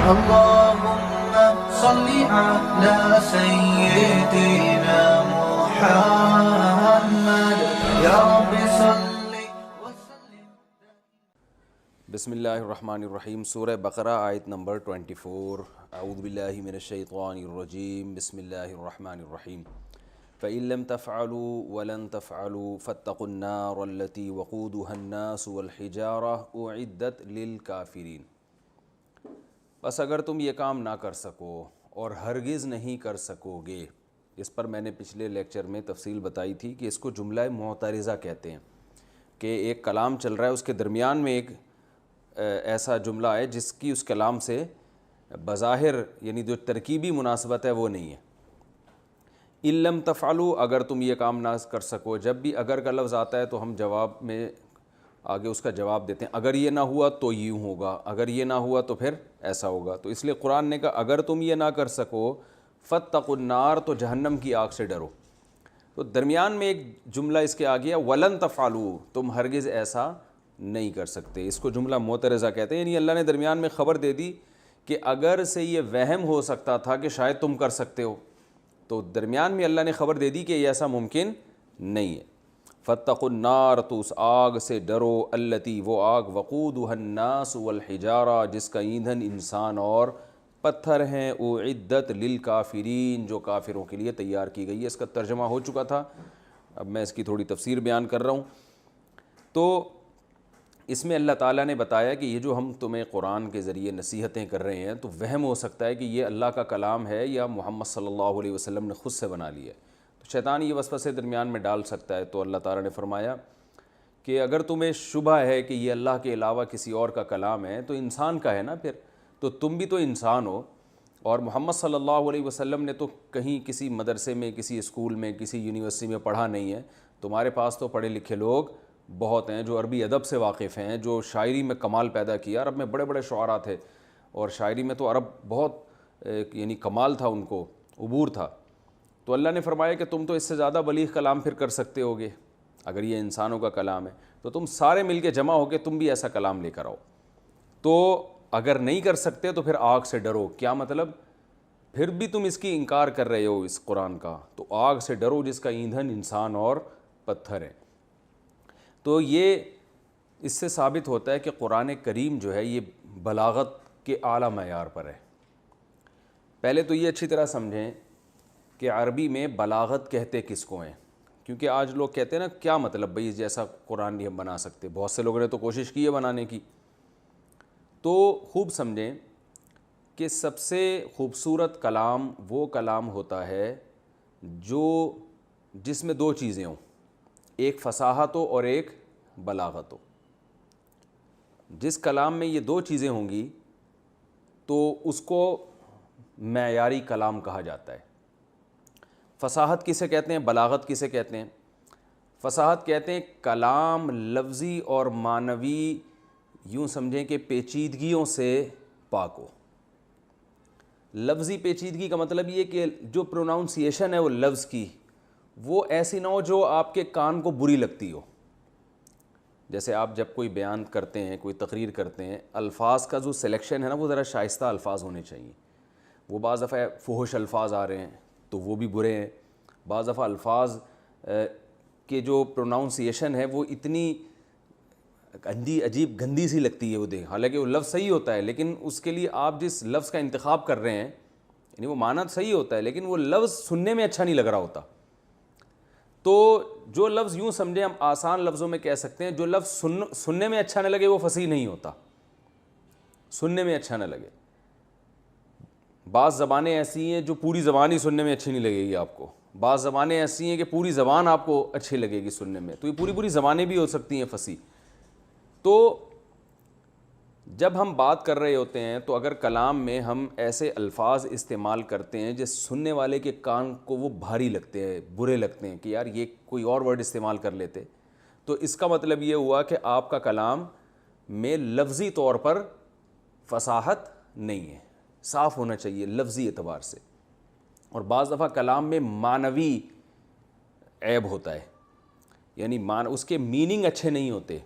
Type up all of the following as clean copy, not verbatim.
اللهم صل على سيدنا محمد يا رب صل وسلم. بسم اللہ الرحمن الرحیم. سورہ بقرہ آیت نمبر 24. اعوذ باللہ من الشیطان الرجیم. بسم اللہ الرحمن الرحیم. فَإِن لَمْ تَفْعَلُوا وَلَن تَفْعَلُوا فَاتَّقُوا النَّارَ الَّتِي وَقُودُهَا النَّاسُ وَالْحِجَارَةُ أُعِدَّتْ لِلْكَافِرِينَ. بس اگر تم یہ کام نہ کر سکو اور ہرگز نہیں کر سکو گے. اس پر میں نے پچھلے لیکچر میں تفصیل بتائی تھی کہ اس کو جملہ معترضہ کہتے ہیں، کہ ایک کلام چل رہا ہے، اس کے درمیان میں ایک ایسا جملہ ہے جس کی اس کلام سے بظاہر یعنی جو ترکیبی مناسبت ہے وہ نہیں ہے. ان لم تفعلوا، اگر تم یہ کام نہ کر سکو. جب بھی اگر کا لفظ آتا ہے تو ہم جواب میں آگے اس کا جواب دیتے ہیں. اگر یہ نہ ہوا تو یوں ہوگا، اگر یہ نہ ہوا تو پھر ایسا ہوگا. تو اس لیے قرآن نے کہا اگر تم یہ نہ کر سکو فاتقوا النار، تو جہنم کی آگ سے ڈرو. تو درمیان میں ایک جملہ اس کے آ گیا ولن تفعلوا، تم ہرگز ایسا نہیں کر سکتے. اس کو جملہ معترضہ کہتے ہیں. یعنی اللہ نے درمیان میں خبر دے دی کہ اگر سے یہ وہم ہو سکتا تھا کہ شاید تم کر سکتے ہو، تو درمیان میں اللہ نے خبر دے دی کہ یہ ایسا ممکن نہیں ہے. فاتقوا النار، تو اس آگ سے ڈرو. التی، وہ آگ، وقودها الناس والحجارہ، جس کا ایندھن انسان اور پتھر ہیں. اعدت للکافرین، جو کافروں کے لیے تیار کی گئی ہے. اس کا ترجمہ ہو چکا تھا، اب میں اس کی تھوڑی تفسیر بیان کر رہا ہوں. تو اس میں اللہ تعالیٰ نے بتایا کہ یہ جو ہم تمہیں قرآن کے ذریعے نصیحتیں کر رہے ہیں تو وہم ہو سکتا ہے کہ یہ اللہ کا کلام ہے یا محمد صلی اللہ علیہ وسلم نے خود سے بنا لیا ہے. تو شیطان یہ وسوسے درمیان میں ڈال سکتا ہے. تو اللہ تعالیٰ نے فرمایا کہ اگر تمہیں شبہ ہے کہ یہ اللہ کے علاوہ کسی اور کا کلام ہے تو انسان کا ہے نا، پھر تو تم بھی تو انسان ہو. اور محمد صلی اللہ علیہ وسلم نے تو کہیں کسی مدرسے میں، کسی اسکول میں، کسی یونیورسٹی میں پڑھا نہیں ہے. تمہارے پاس تو پڑھے لکھے لوگ بہت ہیں جو عربی ادب سے واقف ہیں، جو شاعری میں کمال پیدا کیا. عرب میں بڑے بڑے شعراء تھے اور شاعری میں تو عرب بہت یعنی کمال تھا، ان کو عبور تھا. تو اللہ نے فرمایا کہ تم تو اس سے زیادہ بلیغ کلام پھر کر سکتے ہوگے. اگر یہ انسانوں کا کلام ہے تو تم سارے مل کے جمع ہو کے تم بھی ایسا کلام لے کر آؤ. تو اگر نہیں کر سکتے تو پھر آگ سے ڈرو. کیا مطلب؟ پھر بھی تم اس کی انکار کر رہے ہو اس قرآن کا، تو آگ سے ڈرو جس کا ایندھن انسان اور پتھر ہے. تو یہ اس سے ثابت ہوتا ہے کہ قرآن کریم جو ہے یہ بلاغت کے اعلیٰ معیار پر ہے. پہلے تو یہ اچھی طرح سمجھیں کہ عربی میں بلاغت کہتے کس کو ہیں، کیونکہ آج لوگ کہتے ہیں نا کیا مطلب بھئی جیسا قرآن نہیں ہم بنا سکتے. بہت سے لوگوں نے تو کوشش کی ہے بنانے کی. تو خوب سمجھیں کہ سب سے خوبصورت کلام وہ کلام ہوتا ہے جس میں دو چیزیں ہوں، ایک فصاحت ہو اور ایک بلاغت ہو. جس کلام میں یہ دو چیزیں ہوں گی تو اس کو معیاری کلام کہا جاتا ہے. فصاحت کسے کہتے ہیں؟ بلاغت کسے کہتے ہیں؟ فصاحت کہتے ہیں کلام لفظی اور معنوی یوں سمجھیں کہ پیچیدگیوں سے پاک ہو. لفظی پیچیدگی کا مطلب یہ کہ جو پروناؤنسیشن ہے وہ لفظ کی وہ ایسی نہ ہو جو آپ کے کان کو بری لگتی ہو. جیسے آپ جب کوئی بیان کرتے ہیں، کوئی تقریر کرتے ہیں، الفاظ کا جو سلیکشن ہے نا وہ ذرا شائستہ الفاظ ہونے چاہیے. وہ بعض دفعہ فحش الفاظ آ رہے ہیں تو وہ بھی برے ہیں. بعض دفعہ الفاظ کے جو پروناؤنسیشن ہے وہ اتنی عجیب گندی سی لگتی ہے وہ دیکھ، حالانکہ وہ لفظ صحیح ہوتا ہے لیکن اس کے لیے آپ جس لفظ کا انتخاب کر رہے ہیں یعنی وہ معنی صحیح ہوتا ہے لیکن وہ لفظ سننے میں اچھا نہیں لگ رہا ہوتا. تو جو لفظ یوں سمجھیں ہم آسان لفظوں میں کہہ سکتے ہیں، جو لفظ سننے میں اچھا نہ لگے وہ فصیح نہیں ہوتا. سننے میں اچھا نہ لگے. بعض زبانیں ایسی ہیں جو پوری زبان ہی سننے میں اچھی نہیں لگے گی آپ کو. بعض زبانیں ایسی ہیں کہ پوری زبان آپ کو اچھی لگے گی سننے میں. تو یہ پوری زبانیں بھی ہو سکتی ہیں فصیح. تو جب ہم بات کر رہے ہوتے ہیں تو اگر کلام میں ہم ایسے الفاظ استعمال کرتے ہیں جس سننے والے کے کان کو وہ بھاری لگتے ہیں، برے لگتے ہیں کہ یار یہ کوئی اور ورڈ استعمال کر لیتے، تو اس کا مطلب یہ ہوا کہ آپ کا کلام میں لفظی طور پر فصاحت نہیں ہے. صاف ہونا چاہیے لفظی اعتبار سے. اور بعض دفعہ کلام میں معنوی عیب ہوتا ہے، یعنی اس کے میننگ اچھے نہیں ہوتے.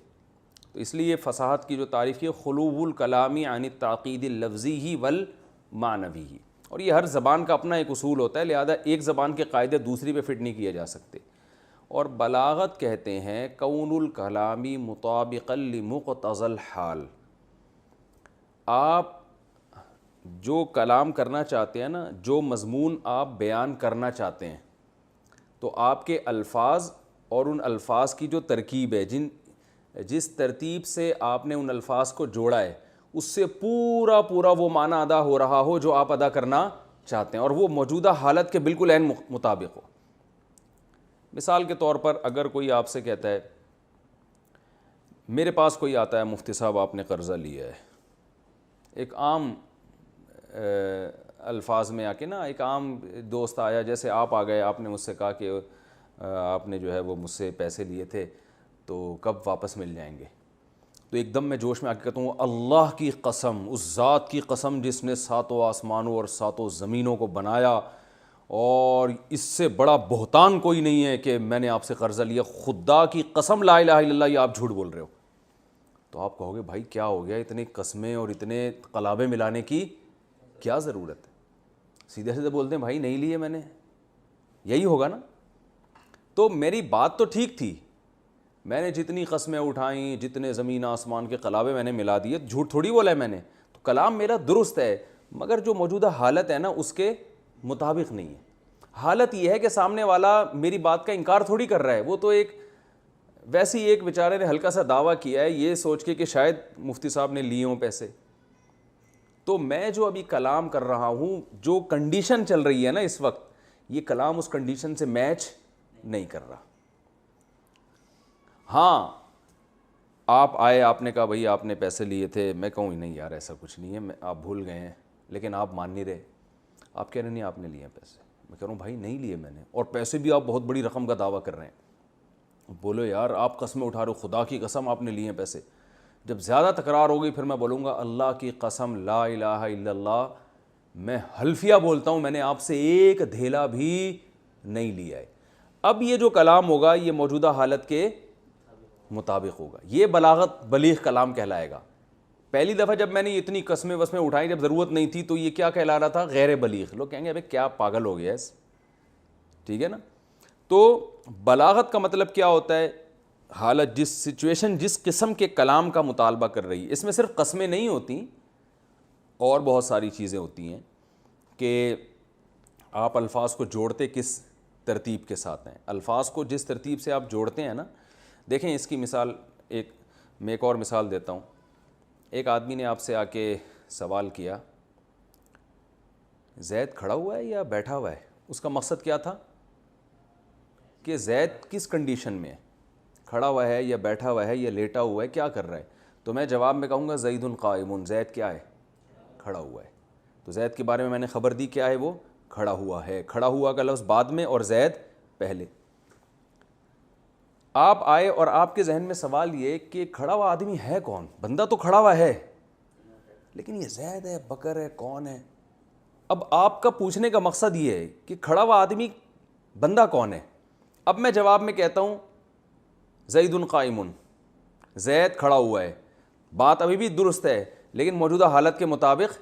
تو اس لیے فصاحت کی جو تعریف کی خلوب الکلامی عن التعقید اللفظی ہی والمعنوی ہی، اور یہ ہر زبان کا اپنا ایک اصول ہوتا ہے، لہذا ایک زبان کے قاعدے دوسری پہ فٹ نہیں کیے جا سکتے۔ اور بلاغت کہتے ہیں کون الکلامی مطابقا لمقتضى الحال، آپ جو کلام کرنا چاہتے ہیں نا، جو مضمون آپ بیان کرنا چاہتے ہیں، تو آپ کے الفاظ اور ان الفاظ کی جو ترکیب ہے، جس ترتیب سے آپ نے ان الفاظ کو جوڑا ہے، اس سے پورا وہ معنی ادا ہو رہا ہو جو آپ ادا کرنا چاہتے ہیں، اور وہ موجودہ حالت کے بالکل عین مطابق ہو۔ مثال کے طور پر اگر کوئی آپ سے کہتا ہے، میرے پاس کوئی آتا ہے، مفتی صاحب آپ نے قرضہ لیا ہے، ایک عام الفاظ میں آ کے نا، ایک عام دوست آیا، جیسے آپ آ گئے، آپ نے مجھ سے کہا کہ آپ نے جو ہے وہ مجھ سے پیسے لیے تھے تو کب واپس مل جائیں گے؟ تو ایک دم میں جوش میں آ کے کہتا ہوں، اللہ کی قسم، اس ذات کی قسم جس نے ساتوں آسمانوں اور ساتوں زمینوں کو بنایا، اور اس سے بڑا بہتان کوئی نہیں ہے کہ میں نے آپ سے قرضہ لیا، خدا کی قسم لا الہ الا اللہ، یہ آپ جھوٹ بول رہے ہو۔ تو آپ کہو گے بھائی کیا ہو گیا، اتنی قسمیں اور اتنے قلابے ملانے کی کیا ضرورت ہے؟ سیدھے سیدھے بولتے ہیں بھائی نہیں لیے میں نے، یہی ہوگا نا۔ تو میری بات تو ٹھیک تھی، میں نے جتنی قسمیں اٹھائیں، جتنے زمین آسمان کے قلابے میں نے ملا دیے، جھوٹ تھوڑی بولا ہے میں نے، تو کلام میرا درست ہے، مگر جو موجودہ حالت ہے نا اس کے مطابق نہیں ہے۔ حالت یہ ہے کہ سامنے والا میری بات کا انکار تھوڑی کر رہا ہے، وہ تو ویسے ہی ایک بیچارے نے ہلکا سا دعویٰ کیا ہے یہ سوچ کے کہ شاید مفتی صاحب نے لیے ہوں پیسے۔ تو میں جو ابھی کلام کر رہا ہوں، جو کنڈیشن چل رہی ہے نا اس وقت، یہ کلام اس کنڈیشن سے میچ نہیں کر رہا۔ ہاں آپ آئے، آپ نے کہا بھائی آپ نے پیسے لیے تھے، میں کہوں نہیں یار ایسا کچھ نہیں ہے، آپ بھول گئے ہیں، لیکن آپ مان نہیں رہے، آپ کہہ رہے نہیں آپ نے لیے پیسے، میں کہہ رہا ہوں بھائی نہیں لیے میں نے، اور پیسے بھی آپ بہت بڑی رقم کا دعویٰ کر رہے ہیں، بولو یار آپ قسمیں اٹھا رہے ہو، خدا کی قسم آپ نے لیے ہیں پیسے۔ جب زیادہ تکرار ہوگی پھر میں بولوں گا اللہ کی قسم لا الہ الا اللہ، میں حلفیہ بولتا ہوں میں نے آپ سے ایک دھیلا بھی نہیں لیا ہے۔ اب یہ جو کلام ہوگا یہ موجودہ حالت کے مطابق ہوگا، یہ بلاغت بلیغ کلام کہلائے گا۔ پہلی دفعہ جب میں نے اتنی قسمیں وسمیں اٹھائیں جب ضرورت نہیں تھی تو یہ کیا کہلا رہا تھا؟ غیر بلیغ۔ لوگ کہیں گے ابے کیا پاگل ہو گیا ہے، ٹھیک ہے نا۔ تو بلاغت کا مطلب کیا ہوتا ہے؟ حالت، جس سچویشن، جس قسم کے کلام کا مطالبہ کر رہی ہے۔ اس میں صرف قسمیں نہیں ہوتی، اور بہت ساری چیزیں ہوتی ہیں کہ آپ الفاظ کو جوڑتے کس ترتیب کے ساتھ ہیں۔ الفاظ کو جس ترتیب سے آپ جوڑتے ہیں نا، دیکھیں اس کی مثال میں ایک اور مثال دیتا ہوں۔ ایک آدمی نے آپ سے آ کے سوال کیا زید کھڑا ہوا ہے یا بیٹھا ہوا ہے؟ اس کا مقصد کیا تھا کہ زید کس کنڈیشن میں ہے، کھڑا ہوا ہے یا بیٹھا ہوا ہے یا لیٹا ہوا ہے، کیا کر رہا ہے؟ تو میں جواب میں کہوں گا زید قائم، زید کیا ہے؟ کھڑا ہوا ہے۔ تو زید کے بارے میں نے خبر دی، کیا ہے وہ؟ کھڑا ہوا ہے۔ کھڑا ہوا کا لفظ بعد میں اور زید پہلے۔ آپ آئے اور آپ کے ذہن میں سوال یہ کہ کھڑا ہوا آدمی ہے کون؟ بندہ تو کھڑا ہوا ہے لیکن یہ زید ہے، بکر ہے، کون ہے؟ اب آپ کا پوچھنے کا مقصد یہ ہے کہ کھڑا ہوا آدمی بندہ کون ہے؟ اب میں جواب میں کہتا ہوں زید قائم، زید کھڑا ہوا ہے، بات ابھی بھی درست ہے لیکن موجودہ حالت کے مطابق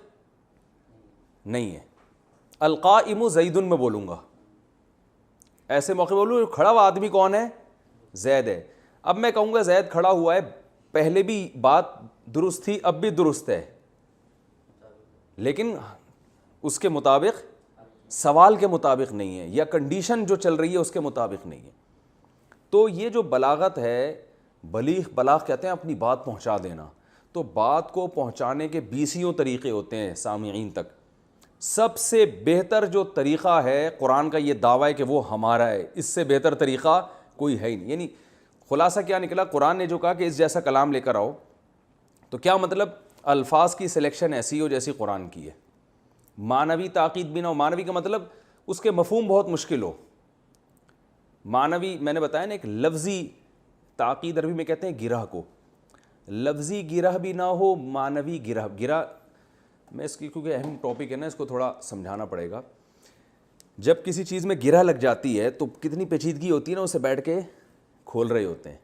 نہیں ہے۔ القائم زید میں بولوں گا، ایسے موقع بولوں کھڑا ہوا آدمی کون ہے؟ زید ہے۔ اب میں کہوں گا زید کھڑا ہوا ہے، پہلے بھی بات درست تھی، اب بھی درست ہے، لیکن اس کے مطابق، سوال کے مطابق نہیں ہے، یا کنڈیشن جو چل رہی ہے اس کے مطابق نہیں ہے۔ تو یہ جو بلاغت ہے، بلاغ کہتے ہیں اپنی بات پہنچا دینا۔ تو بات کو پہنچانے کے 20 طریقے ہوتے ہیں سامعین تک۔ سب سے بہتر جو طریقہ ہے، قرآن کا یہ دعویٰ ہے کہ وہ ہمارا ہے، اس سے بہتر طریقہ کوئی ہے ہی نہیں۔ یعنی خلاصہ کیا نکلا؟ قرآن نے جو کہا کہ اس جیسا کلام لے کر آؤ، تو کیا مطلب؟ الفاظ کی سلیکشن ایسی ہو جیسی قرآن کی ہے، معنوی تاکید بھی نہ ہو۔ معنوی کا مطلب اس کے مفہوم بہت مشکل ہو۔ معنوی میں نے بتایا نا، ایک لفظی تاکید عربی میں کہتے ہیں گرہ کو، لفظی گرہ بھی نہ ہو، معنوی گرہ میں اس کی، کیونکہ اہم ٹاپک ہے نا، اس کو تھوڑا سمجھانا پڑے گا۔ جب کسی چیز میں گرہ لگ جاتی ہے تو کتنی پیچیدگی ہوتی ہے نا، اسے بیٹھ کے کھول رہے ہوتے ہیں،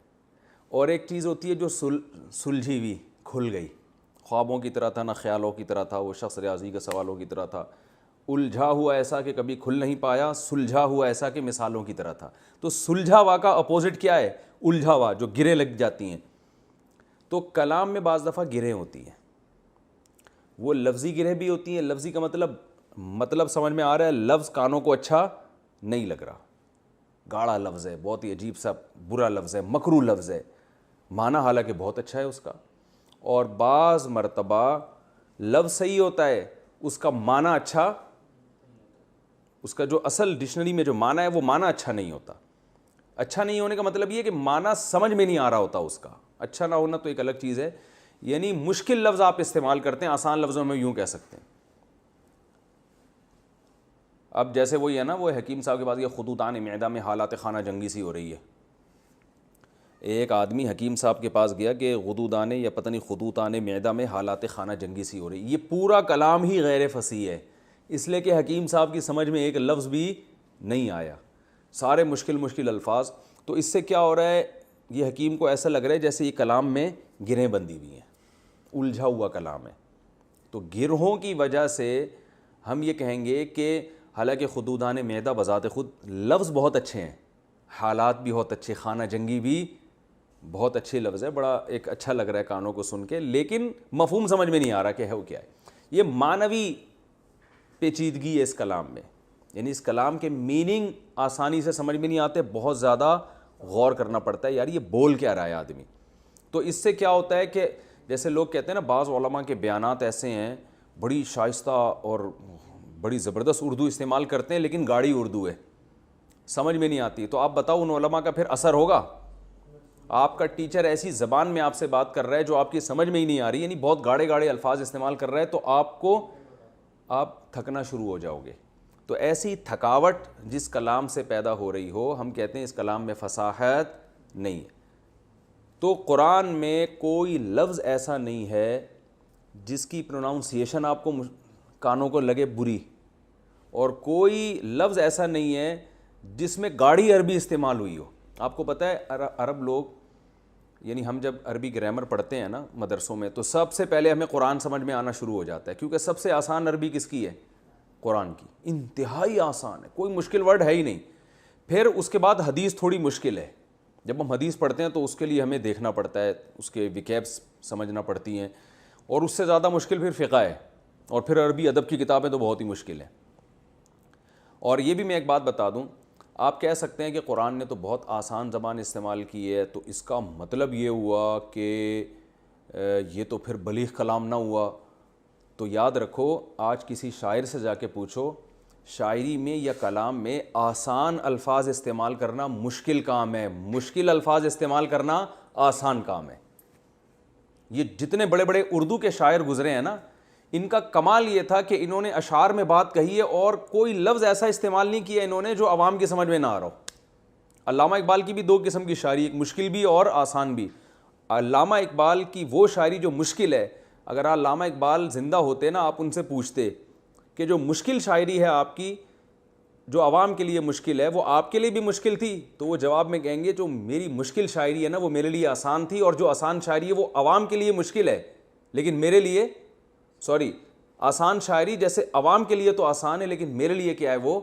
اور ایک چیز ہوتی ہے جو سلجھی ہوئی، کھل گئی، خوابوں کی طرح تھا نہ خیالوں کی طرح تھا، وہ شخص ریاضی کے سوالوں کی طرح تھا، الجھا ہوا ایسا کہ کبھی کھل نہیں پایا، سلجھا ہوا ایسا کہ مثالوں کی طرح تھا۔ تو سلجھا ہوا کا اپوزٹ کیا ہے؟ الجھا ہوا، جو گریں لگ جاتی ہیں۔ تو کلام میں بعض دفعہ گریں ہوتی ہیں، وہ لفظی گرہیں بھی ہوتی ہیں۔ لفظی کا مطلب سمجھ میں آ رہا ہے، لفظ کانوں کو اچھا نہیں لگ رہا، گاڑا لفظ ہے، بہت ہی عجیب سا برا لفظ ہے، مکروہ لفظ ہے، معنی حالانکہ بہت اچھا ہے اس کا۔ اور بعض مرتبہ لفظ صحیح ہوتا ہے، اس کا معنی اچھا، اس کا جو اصل ڈکشنری میں جو معنی ہے وہ معنی اچھا نہیں ہوتا۔ اچھا نہیں ہونے کا مطلب یہ کہ معنی سمجھ میں نہیں آ رہا ہوتا اس کا، اچھا نہ ہونا تو ایک الگ چیز ہے۔ یعنی مشکل لفظ آپ استعمال کرتے ہیں، آسان لفظوں میں یوں کہہ سکتے ہیں۔ اب جیسے وہی ہے نا، وہ حکیم صاحب کے پاس یہ خطوطان معدہ میں حالات خانہ جنگی سی ہو رہی ہے۔ ایک آدمی حکیم صاحب کے پاس گیا کہ غدودان یا پتہ نہیں خطوطان معدہ میں حالات خانہ جنگی سی ہو رہی ہے۔ یہ پورا کلام ہی غیر فصیح ہے، اس لیے کہ حکیم صاحب کی سمجھ میں ایک لفظ بھی نہیں آیا، سارے مشکل الفاظ۔ تو اس سے کیا ہو رہا ہے، یہ حکیم کو ایسا لگ رہا ہے جیسے یہ کلام میں گرہیں بندھی ہوئی ہیں، الجھا ہوا کلام ہے۔ تو گرہوں کی وجہ سے ہم یہ کہیں گے کہ حالانکہ خدودان معدہ بذات خود لفظ بہت اچھے ہیں، حالات بھی بہت اچھے، خانہ جنگی بھی بہت اچھے لفظ ہے، بڑا ایک اچھا لگ رہا ہے کانوں کو سن کے، لیکن مفہوم سمجھ میں نہیں آ رہا کہ ہے وہ کیا ہے۔ یہ معنوی پیچیدگی ہے اس کلام میں، یعنی اس کلام کے میننگ آسانی سے سمجھ میں نہیں آتے، بہت زیادہ غور کرنا پڑتا ہے، یار یہ بول کیا رہا ہے آدمی۔ تو اس سے کیا ہوتا ہے کہ جیسے لوگ کہتے ہیں نا، بعض علماء کے بیانات ایسے ہیں، بڑی شائستہ اور بڑی زبردست اردو استعمال کرتے ہیں، لیکن گاڑی اردو ہے، سمجھ میں نہیں آتی۔ تو آپ بتاؤ ان علماء کا پھر اثر ہوگا؟ آپ کا ٹیچر ایسی زبان میں آپ سے بات کر رہا ہے جو آپ کی سمجھ میں ہی نہیں آ رہی، یعنی بہت گاڑے الفاظ استعمال کر رہا ہے، تو آپ تھکنا شروع ہو جاؤ گے۔ تو ایسی تھکاوٹ جس کلام سے پیدا ہو رہی ہو، ہم کہتے ہیں اس کلام میں فصاحت نہیں ہے۔ تو قرآن میں کوئی لفظ ایسا نہیں ہے جس کی پروناؤنسیشن آپ کو کانوں کو لگے بری، اور کوئی لفظ ایسا نہیں ہے جس میں گاڑی عربی استعمال ہوئی ہو۔ آپ کو پتہ ہے عرب لوگ، یعنی ہم جب عربی گرامر پڑھتے ہیں نا مدرسوں میں، تو سب سے پہلے ہمیں قرآن سمجھ میں آنا شروع ہو جاتا ہے، کیونکہ سب سے آسان عربی کس کی ہے؟ قرآن کی، انتہائی آسان ہے، کوئی مشکل ورڈ ہے ہی نہیں۔ پھر اس کے بعد حدیث تھوڑی مشکل ہے، جب ہم حدیث پڑھتے ہیں تو اس کے لیے ہمیں دیکھنا پڑتا ہے، اس کے وکیبس سمجھنا پڑتی ہیں، اور اس سے زیادہ مشکل پھر فقہ ہے، اور پھر عربی ادب کی کتابیں تو بہت ہی مشکل ہیں۔ اور یہ بھی میں ایک بات بتا دوں، آپ کہہ سکتے ہیں کہ قرآن نے تو بہت آسان زبان استعمال کی ہے، تو اس کا مطلب یہ ہوا کہ یہ تو پھر بلیغ کلام نہ ہوا۔ تو یاد رکھو، آج کسی شاعر سے جا کے پوچھو، شاعری میں یا کلام میں آسان الفاظ استعمال کرنا مشکل کام ہے، مشکل الفاظ استعمال کرنا آسان کام ہے۔ یہ جتنے بڑے بڑے اردو کے شاعر گزرے ہیں نا، ان کا کمال یہ تھا کہ انہوں نے اشعار میں بات کہی ہے اور کوئی لفظ ایسا استعمال نہیں کیا انہوں نے جو عوام کی سمجھ میں نہ آ رہا ہو۔ علامہ اقبال کی بھی دو قسم کی شاعری، ایک مشکل بھی اور آسان بھی۔ علامہ اقبال کی وہ شاعری جو مشکل ہے، اگر علامہ اقبال زندہ ہوتے نا، آپ ان سے پوچھتے کہ جو مشکل شاعری ہے آپ کی، جو عوام کے لیے مشکل ہے، وہ آپ کے لیے بھی مشکل تھی، تو وہ جواب میں کہیں گے جو میری مشکل شاعری ہے نا وہ میرے لیے آسان تھی، اور جو آسان شاعری ہے وہ عوام کے لیے مشکل ہے لیکن میرے لیے آسان شاعری جیسے عوام کے لیے تو آسان ہے لیکن میرے لیے کیا ہے، وہ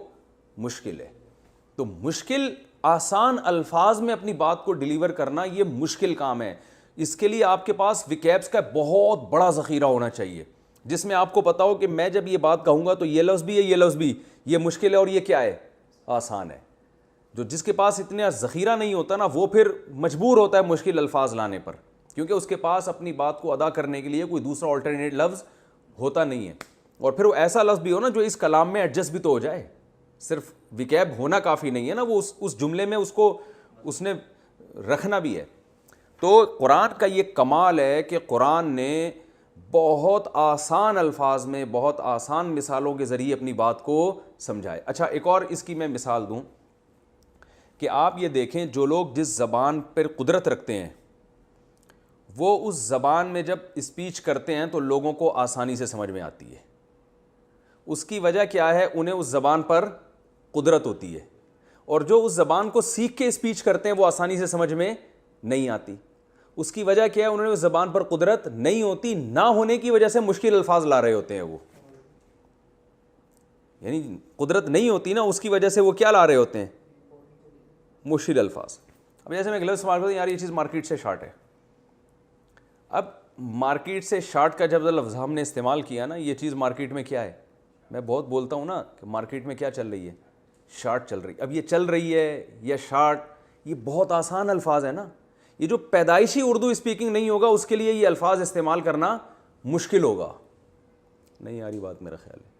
مشکل ہے۔ تو مشکل آسان الفاظ میں اپنی بات کو ڈیلیور کرنا یہ مشکل کام ہے۔ اس کے لیے آپ کے پاس وکیبس کا بہت بڑا ذخیرہ ہونا چاہیے، جس میں آپ کو پتا ہو کہ میں جب یہ بات کہوں گا تو یہ لفظ بھی ہے، یہ لفظ بھی، یہ مشکل ہے اور یہ کیا ہے، آسان ہے۔ جو جس کے پاس اتنا ذخیرہ نہیں ہوتا نا، وہ پھر مجبور ہوتا ہے مشکل الفاظ لانے پر، کیونکہ اس کے پاس اپنی بات کو ادا کرنے کے لیے کوئی دوسرا آلٹرنیٹ لفظ ہوتا نہیں ہے۔ اور پھر وہ ایسا لفظ بھی ہو نا جو اس کلام میں ایڈجسٹ بھی تو ہو جائے، صرف وکیب ہونا کافی نہیں ہے نا، وہ اس جملے میں اس نے رکھنا بھی ہے۔ تو قرآن کا یہ کمال ہے کہ قرآن نے بہت آسان الفاظ میں، بہت آسان مثالوں کے ذریعے اپنی بات کو سمجھائے۔ اچھا، ایک اور اس کی میں مثال دوں کہ آپ یہ دیکھیں، جو لوگ جس زبان پر قدرت رکھتے ہیں وہ اس زبان میں جب اسپیچ کرتے ہیں تو لوگوں کو آسانی سے سمجھ میں آتی ہے۔ اس کی وجہ کیا ہے؟ انہیں اس زبان پر قدرت ہوتی ہے، اور جو اس زبان کو سیکھ کے اسپیچ کرتے ہیں وہ آسانی سے سمجھ میں نہیں آتی۔ اس کی وجہ کیا ہے؟ انہوں نے اس زبان پر قدرت نہیں ہوتی، نہ ہونے کی وجہ سے مشکل الفاظ لا رہے ہوتے ہیں وہ، یعنی قدرت نہیں ہوتی نا، اس کی وجہ سے وہ کیا لا رہے ہوتے ہیں؟ مشکل الفاظ. اب جیسے میں ایک لفظ استعمال کرتا ہوں، یار یہ چیز مارکیٹ سے شارٹ ہے. اب مارکیٹ سے شارٹ کا جب لفظ ہم نے استعمال کیا نا، یہ چیز مارکیٹ میں کیا ہے؟ میں بہت بولتا ہوں نا کہ مارکیٹ میں کیا چل رہی ہے؟ شارٹ چل رہی. اب یہ چل رہی ہے یا شارٹ، یہ بہت آسان الفاظ ہیں نا. یہ جو پیدائشی اردو اسپیکنگ نہیں ہوگا اس کے لیے یہ الفاظ استعمال کرنا مشکل ہوگا. نہیں آ رہی بات میرا خیال ہے.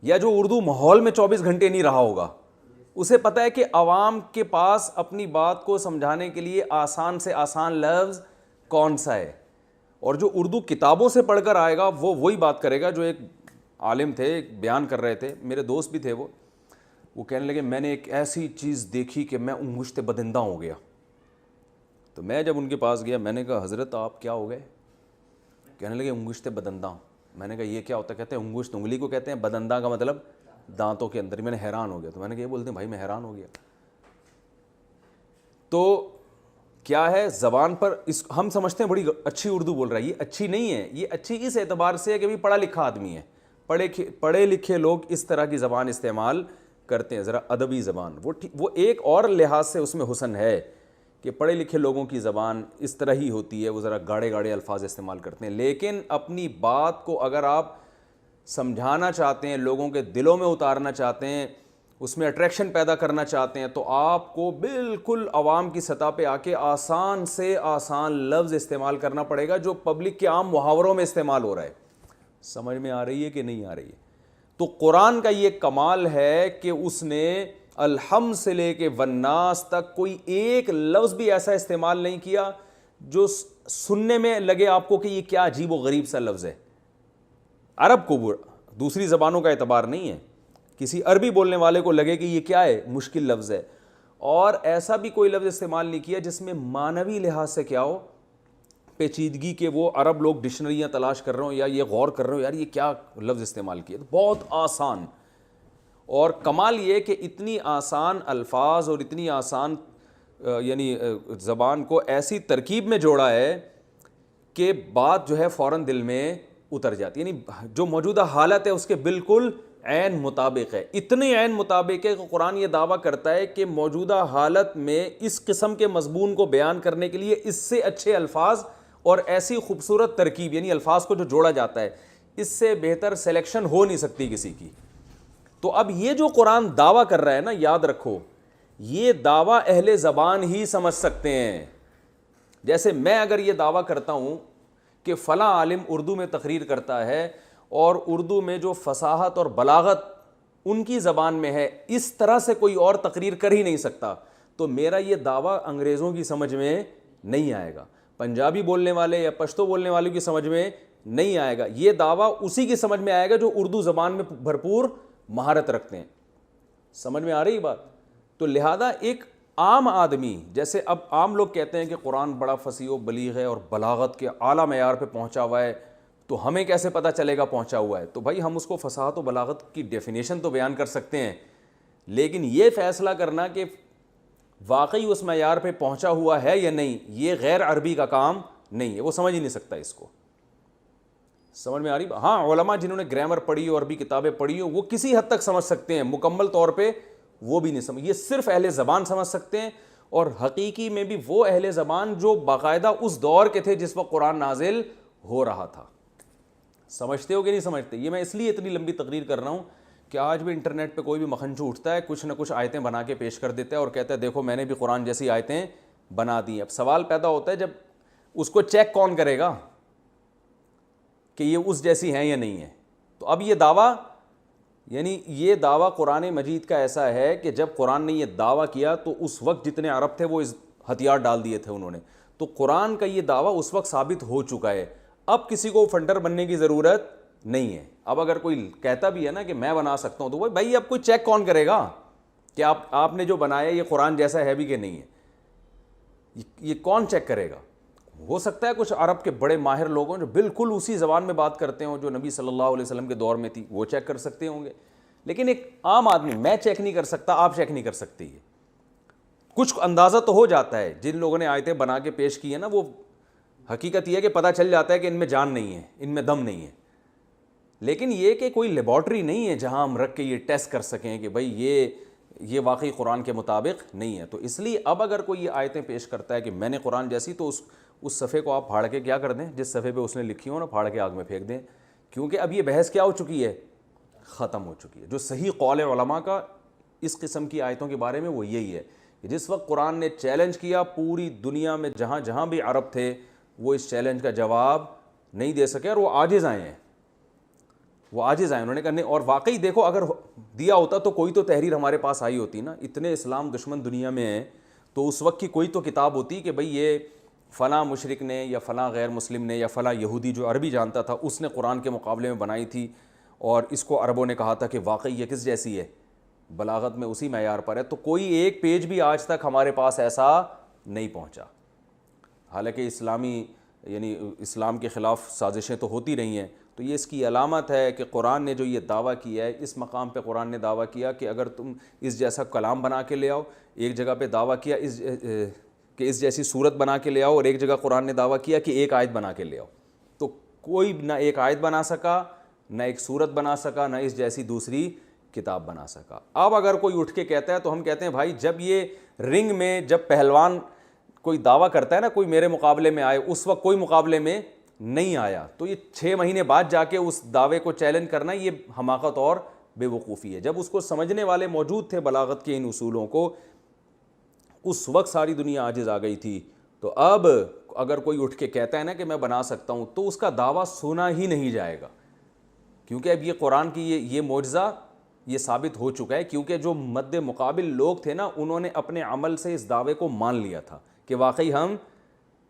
یا جو اردو ماحول میں 24 گھنٹے نہیں رہا ہوگا، اسے پتہ ہے کہ عوام کے پاس اپنی بات کو سمجھانے کے لیے آسان سے آسان لفظ کون سا ہے. اور جو اردو کتابوں سے پڑھ کر آئے گا وہ وہی بات کرے گا. جو ایک عالم تھے، ایک بیان کر رہے تھے، میرے دوست بھی تھے، وہ کہنے لگے میں نے ایک ایسی چیز دیکھی کہ میں انگشت بدندہ ہو گیا. تو میں جب ان کے پاس گیا میں نے کہا حضرت آپ کیا ہو گئے؟ کہنے لگے انگشت بدندہ. میں نے کہا یہ کیا ہوتا ہے؟ کہتے ہیں انگشت انگلی کو کہتے ہیں، بدندہ کا مطلب دانتوں کے اندر. میں نے حیران ہو گیا. تو میں نے کہا یہ بولتے ہیں بھائی میں حیران ہو گیا. تو کیا ہے زبان پر ہم سمجھتے ہیں بڑی اچھی اردو بول رہا ہے، یہ اچھی نہیں ہے. یہ اچھی اس اعتبار سے ہے کہ پڑھا لکھا آدمی ہے، پڑھے لکھے لوگ اس طرح کی زبان استعمال کرتے ہیں، ذرا ادبی زبان. وہ ایک اور لحاظ سے اس میں حسن ہے کہ پڑھے لکھے لوگوں کی زبان اس طرح ہی ہوتی ہے، وہ ذرا گاڑے گاڑے الفاظ استعمال کرتے ہیں. لیکن اپنی بات کو اگر آپ سمجھانا چاہتے ہیں، لوگوں کے دلوں میں اتارنا چاہتے ہیں، اس میں اٹریکشن پیدا کرنا چاہتے ہیں، تو آپ کو بالکل عوام کی سطح پہ آ کے آسان سے آسان لفظ استعمال کرنا پڑے گا جو پبلک کے عام محاوروں میں استعمال ہو رہا ہے. سمجھ میں آ رہی ہے کہ نہیں آ رہی ہے؟ تو قرآن کا یہ کمال ہے کہ اس نے الحمد سے لے کے والناس تک کوئی ایک لفظ بھی ایسا استعمال نہیں کیا جو سننے میں لگے آپ کو کہ یہ کیا عجیب و غریب سا لفظ ہے. عرب کو دوسری زبانوں کا اعتبار نہیں ہے، کسی عربی بولنے والے کو لگے کہ یہ کیا ہے، مشکل لفظ ہے. اور ایسا بھی کوئی لفظ استعمال نہیں کیا جس میں معنوی لحاظ سے کیا ہو، پیچیدگی کے وہ عرب لوگ ڈکشنریاں تلاش کر رہے ہوں یا یہ غور کر رہے ہو یار یہ کیا لفظ استعمال کیا. بہت آسان. اور کمال یہ کہ اتنی آسان الفاظ اور اتنی آسان یعنی زبان کو ایسی ترکیب میں جوڑا ہے کہ بات جو ہے فوراً دل میں اتر جاتی، یعنی جو موجودہ حالت ہے اس کے بالکل عین مطابق ہے. اتنے عین مطابق ہے کہ قرآن یہ دعویٰ کرتا ہے کہ موجودہ حالت میں اس قسم کے مضمون کو بیان کرنے کے لیے اس سے اچھے الفاظ اور ایسی خوبصورت ترکیب، یعنی الفاظ کو جو جوڑا جاتا ہے، اس سے بہتر سلیکشن ہو نہیں سکتی کسی کی. تو اب یہ جو قرآن دعویٰ کر رہا ہے نا، یاد رکھو یہ دعویٰ اہل زبان ہی سمجھ سکتے ہیں. جیسے میں اگر یہ دعویٰ کرتا ہوں کہ فلاں عالم اردو میں تقریر کرتا ہے اور اردو میں جو فصاحت اور بلاغت ان کی زبان میں ہے اس طرح سے کوئی اور تقریر کر ہی نہیں سکتا، تو میرا یہ دعویٰ انگریزوں کی سمجھ میں نہیں آئے گا، پنجابی بولنے والے یا پشتو بولنے والوں کی سمجھ میں نہیں آئے گا. یہ دعویٰ اسی کی سمجھ میں آئے گا جو اردو زبان میں بھرپور مہارت رکھتے ہیں. سمجھ میں آ رہی بات؟ تو لہذا ایک عام آدمی، جیسے اب عام لوگ کہتے ہیں کہ قرآن بڑا فصیح و بلیغ ہے اور بلاغت کے اعلیٰ معیار پہ پہنچا ہوا ہے، تو ہمیں کیسے پتہ چلے گا پہنچا ہوا ہے؟ تو بھائی ہم اس کو فصاحت و بلاغت کی ڈیفینیشن تو بیان کر سکتے ہیں، لیکن یہ فیصلہ کرنا کہ واقعی اس معیار پہ پہنچا ہوا ہے یا نہیں، یہ غیر عربی کا کام نہیں ہے، وہ سمجھ ہی نہیں سکتا اس کو. سمجھ میں آ رہی؟ ہاں علماء جنہوں نے گرامر پڑھی ہو، عربی کتابیں پڑھی ہوں، وہ کسی حد تک سمجھ سکتے ہیں، مکمل طور پہ وہ بھی نہیں سمجھ. یہ صرف اہل زبان سمجھ سکتے ہیں، اور حقیقی میں بھی وہ اہل زبان جو باقاعدہ اس دور کے تھے جس وقت قرآن نازل ہو رہا تھا. سمجھتے ہو کہ نہیں سمجھتے؟ یہ میں اس لیے اتنی لمبی تقریر کر رہا ہوں کہ آج بھی انٹرنیٹ پہ کوئی بھی مکھنچو اٹھتا ہے، کچھ نہ کچھ آیتیں بنا کے پیش کر دیتا ہے اور کہتا ہے دیکھو میں نے بھی قرآن جیسی آیتیں بنا دی. اب سوال پیدا ہوتا ہے جب اس کو چیک کون کرے گا کہ یہ اس جیسی ہیں یا نہیں ہے؟ تو اب یہ دعویٰ، یعنی یہ دعویٰ قرآن مجید کا ایسا ہے کہ جب قرآن نے یہ دعویٰ کیا تو اس وقت جتنے عرب تھے وہ ہتھیار ڈال دیے تھے انہوں نے. تو قرآن کا یہ دعویٰ اس وقت ثابت ہو چکا ہے، اب کسی کو فنڈر بننے کی ضرورت نہیں ہے. اب اگر کوئی کہتا بھی ہے نا کہ میں بنا سکتا ہوں، تو بھائی اب کوئی چیک کون کرے گا کہ آپ نے جو بنایا یہ قرآن جیسا ہے بھی کہ نہیں ہے؟ یہ کون چیک کرے گا؟ ہو سکتا ہے کچھ عرب کے بڑے ماہر لوگ ہوں جو بالکل اسی زبان میں بات کرتے ہوں جو نبی صلی اللہ علیہ وسلم کے دور میں تھی، وہ چیک کر سکتے ہوں گے. لیکن ایک عام آدمی، میں چیک نہیں کر سکتا، آپ چیک نہیں کر سکتے. یہ کچھ اندازہ تو ہو جاتا ہے. جن لوگوں نے آیتیں بنا کے پیش کی ہیں نا، وہ حقیقت یہ ہے کہ پتہ چل جاتا ہے کہ ان میں جان نہیں ہے, ان میں دم نہیں ہے. لیکن یہ کہ کوئی لیبارٹری نہیں ہے جہاں ہم رکھ کے یہ ٹیسٹ کر سکیں کہ بھائی یہ واقعی قرآن کے مطابق نہیں ہے. تو اس لیے اب اگر کوئی یہ آیتیں پیش کرتا ہے کہ میں نے قرآن جیسی, تو اس صفحے کو آپ پھاڑ کے کیا کر دیں, جس صفحے پہ اس نے لکھی ہو نا, پھاڑ کے آگ میں پھینک دیں. کیونکہ اب یہ بحث کیا ہو چکی ہے, ختم ہو چکی ہے. جو صحیح قول علماء کا اس قسم کی آیتوں کے بارے میں وہ یہی ہے کہ جس وقت قرآن نے چیلنج کیا, پوری دنیا میں جہاں جہاں بھی عرب تھے وہ اس چیلنج کا جواب نہیں دے سکے, اور وہ عاجز آئے ہیں, انہوں نے کہا نہیں. اور واقعی دیکھو اگر دیا ہوتا تو کوئی تو تحریر ہمارے پاس آئی ہوتی نا. اتنے اسلام دشمن دنیا میں ہیں تو اس وقت کی کوئی تو کتاب ہوتی کہ بھئی یہ فلاں مشرک نے یا فلاں غیر مسلم نے یا فلاں یہودی جو عربی جانتا تھا اس نے قرآن کے مقابلے میں بنائی تھی, اور اس کو عربوں نے کہا تھا کہ واقعی یہ کس جیسی ہے, بلاغت میں اسی معیار پر ہے. تو کوئی ایک پیج بھی آج تک ہمارے پاس ایسا نہیں پہنچا. حالانکہ اسلام کے خلاف سازشیں تو ہوتی رہی ہیں. تو یہ اس کی علامت ہے کہ قرآن نے جو یہ دعویٰ کیا ہے, اس مقام پہ قرآن نے دعویٰ کیا کہ اگر تم اس جیسا کلام بنا کے لے آؤ, ایک جگہ پہ دعویٰ کیا کہ اس جیسی صورت بنا کے لے آؤ, اور ایک جگہ قرآن نے دعویٰ کیا کہ ایک آیت بنا کے لے آؤ. تو کوئی نہ ایک آیت بنا سکا, نہ ایک صورت بنا سکا, نہ اس جیسی دوسری کتاب بنا سکا. اب اگر کوئی اٹھ کے کہتا ہے تو ہم کہتے ہیں بھائی جب یہ رنگ میں جب پہلوان کوئی دعویٰ کرتا ہے نا کوئی میرے مقابلے میں آئے, اس وقت کوئی مقابلے میں نہیں آیا, تو یہ 6 مہینے بعد جا کے اس دعوے کو چیلنج کرنا یہ حماقت اور بے وقوفی ہے. جب اس کو سمجھنے والے موجود تھے بلاغت کے ان اصولوں کو, اس وقت ساری دنیا عاجز آ گئی تھی. تو اب اگر کوئی اٹھ کے کہتا ہے نا کہ میں بنا سکتا ہوں, تو اس کا دعویٰ سنا ہی نہیں جائے گا, کیونکہ اب یہ قرآن کی یہ معجزہ یہ ثابت ہو چکا ہے. کیونکہ جو مد مقابل لوگ تھے نا, انہوں نے اپنے عمل سے اس دعوے کو مان لیا تھا کہ واقعی ہم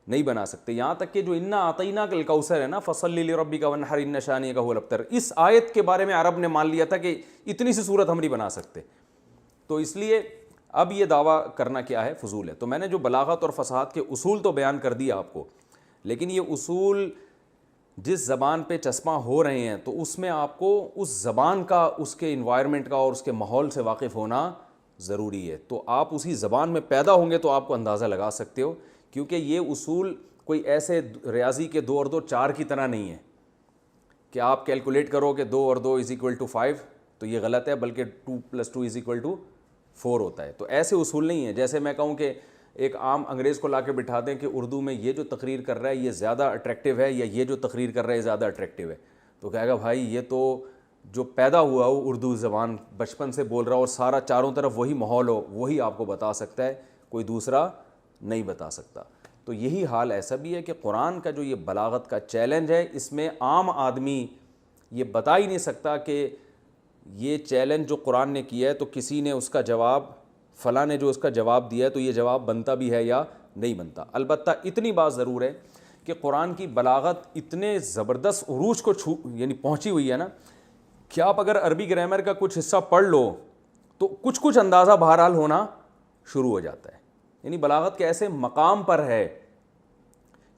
نہیں بنا سکتے. یہاں تک کہ جو انا اعطیناک الکوثر ہے نا, فصلی لربک وانحر ان شانئک هو الابتر, اس آیت کے بارے میں عرب نے مان لیا تھا کہ اتنی سی صورت ہم نہیں بنا سکتے. تو اس لیے اب یہ دعویٰ کرنا کیا ہے, فضول ہے. تو میں نے جو بلاغت اور فصاحت کے اصول تو بیان کر دیا آپ کو, لیکن یہ اصول جس زبان پہ چسپاں ہو رہے ہیں تو اس میں آپ کو اس زبان کا, اس کے انوائرمنٹ کا اور اس کے ماحول سے واقف ہونا ضروری ہے. تو آپ اسی زبان میں پیدا ہوں گے تو آپ کو اندازہ لگا سکتے ہو, کیونکہ یہ اصول کوئی ایسے ریاضی کے 2 اور 2 4 کی طرح نہیں ہے کہ آپ کیلکولیٹ کرو کہ 2 اور 2 = 5, تو یہ غلط ہے, بلکہ 2 + 2 = 4 ہوتا ہے. تو ایسے اصول نہیں ہیں. جیسے میں کہوں کہ ایک عام انگریز کو لا کے بٹھا دیں کہ اردو میں یہ جو تقریر کر رہا ہے یہ زیادہ اٹریکٹیو ہے, یا یہ جو تقریر کر رہا ہے یہ زیادہ اٹریکٹیو ہے, تو کہے گا بھائی یہ تو جو پیدا ہوا ہو اردو زبان بچپن سے بول رہا ہو اور سارا چاروں طرف وہی ماحول ہو, وہی آپ کو بتا سکتا ہے, کوئی دوسرا نہیں بتا سکتا. تو یہی حال ایسا بھی ہے کہ قرآن کا جو یہ بلاغت کا چیلنج ہے, اس میں عام آدمی یہ بتا ہی نہیں سکتا کہ یہ چیلنج جو قرآن نے کیا ہے تو کسی نے اس کا جواب, فلاں نے جو اس کا جواب دیا ہے تو یہ جواب بنتا بھی ہے یا نہیں بنتا. البتہ اتنی بات ضرور ہے کہ قرآن کی بلاغت اتنے زبردست عروج کو پہنچی ہوئی ہے نا, کہ آپ اگر عربی گرامر کا کچھ حصہ پڑھ لو تو کچھ اندازہ بہرحال ہونا شروع ہو جاتا ہے. یعنی بلاغت کے ایسے مقام پر ہے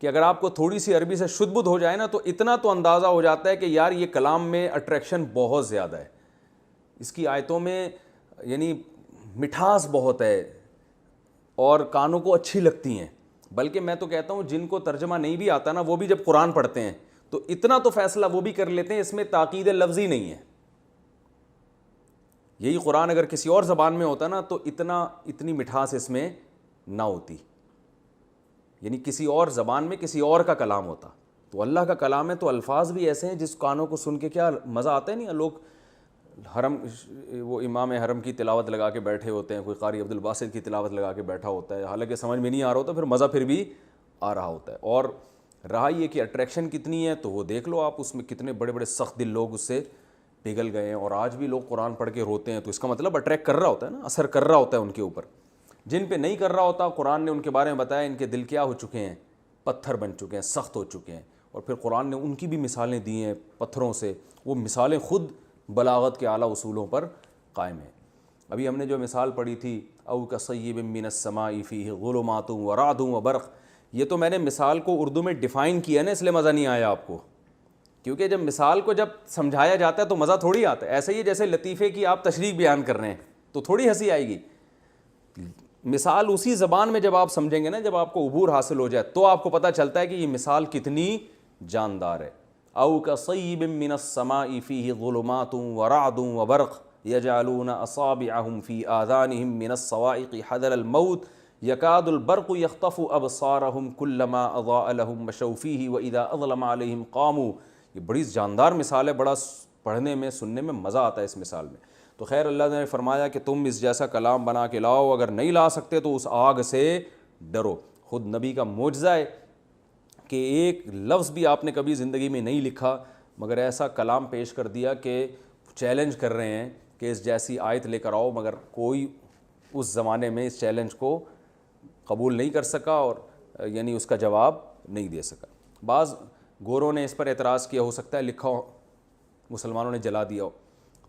کہ اگر آپ کو تھوڑی سی عربی سے شد بدھ ہو جائے نا تو اتنا تو اندازہ ہو جاتا ہے کہ یار یہ کلام میں اٹریکشن بہت زیادہ ہے, اس کی آیتوں میں یعنی مٹھاس بہت ہے اور کانوں کو اچھی لگتی ہیں. بلکہ میں تو کہتا ہوں جن کو ترجمہ نہیں بھی آتا نا, وہ بھی جب قرآن پڑھتے ہیں تو اتنا تو فیصلہ وہ بھی کر لیتے ہیں اس میں تاکید لفظی نہیں ہے. یہی قرآن اگر کسی اور زبان میں ہوتا نا تو اتنی مٹھاس اس میں نہ ہوتی. یعنی کسی اور زبان میں کسی اور کا کلام ہوتا. تو اللہ کا کلام ہے تو الفاظ بھی ایسے ہیں جس کانوں کو سن کے کیا مزہ آتا ہے. نہیں لوگ حرم, وہ امام حرم کی تلاوت لگا کے بیٹھے ہوتے ہیں, کوئی قاری عبد الباسط کی تلاوت لگا کے بیٹھا ہوتا ہے, حالانکہ سمجھ میں نہیں آ رہا ہوتا, پھر مزہ پھر بھی آ رہا ہوتا ہے. اور رہا یہ کہ اٹریکشن کتنی ہے تو وہ دیکھ لو آپ, اس میں کتنے بڑے بڑے سخت دل لوگ اس سے پگھل گئے ہیں, اور آج بھی لوگ قرآن پڑھ کے روتے ہیں. تو اس کا مطلب اٹریکٹ کر رہا ہوتا ہے نا, اثر کر رہا ہوتا ہے ان کے اوپر. جن پہ نہیں کر رہا ہوتا قرآن نے ان کے بارے میں بتایا ان کے دل کیا ہو چکے ہیں, پتھر بن چکے ہیں, سخت ہو چکے ہیں. اور پھر قرآن نے ان کی بھی مثالیں دی ہیں پتھروں سے, وہ مثالیں خود بلاغت کے اعلیٰ اصولوں پر قائم ہیں. ابھی ہم نے جو مثال پڑھی تھی او کصیب من السماء فیہ ظلمات ورعد وبرق, یہ تو میں نے مثال کو اردو میں ڈیفائن کیا نا, اس لیے مزہ نہیں آیا آپ کو, کیونکہ جب مثال کو جب سمجھایا جاتا ہے تو مزہ تھوڑی آتا ہے. ایسے ہی جیسے لطیفے کی آپ تشریح بیان کر رہے ہیں تو تھوڑی ہنسی آئے گی. مثال اسی زبان میں جب آپ سمجھیں گے نا, جب آپ کو عبور حاصل ہو جائے تو آپ کو پتہ چلتا ہے کہ یہ مثال کتنی جاندار ہے. او کصیب من السماء فیہ ظلمات ورعد وبرق یجعلون اصابعهم فی آذانهم من الصواعق حذر الموت یکاد البرق یخطف ابصارهم کلما اضاء لهم مشوا فیہ واذا اظلم علیہم قاموا. یہ بڑی جاندار مثال ہے, بڑا پڑھنے میں سننے میں مزہ آتا ہے اس مثال میں. تو خیر اللہ نے فرمایا کہ تم اس جیسا کلام بنا کے لاؤ, اگر نہیں لا سکتے تو اس آگ سے ڈرو. خود نبی کا معجزہ ہے کہ ایک لفظ بھی آپ نے کبھی زندگی میں نہیں لکھا مگر ایسا کلام پیش کر دیا کہ چیلنج کر رہے ہیں کہ اس جیسی آیت لے کر آؤ, مگر کوئی اس زمانے میں اس چیلنج کو قبول نہیں کر سکا اور یعنی اس کا جواب نہیں دے سکا. بعض گوروں نے اس پر اعتراض کیا, ہو سکتا ہے لکھا ہو مسلمانوں نے جلا دیا ہو,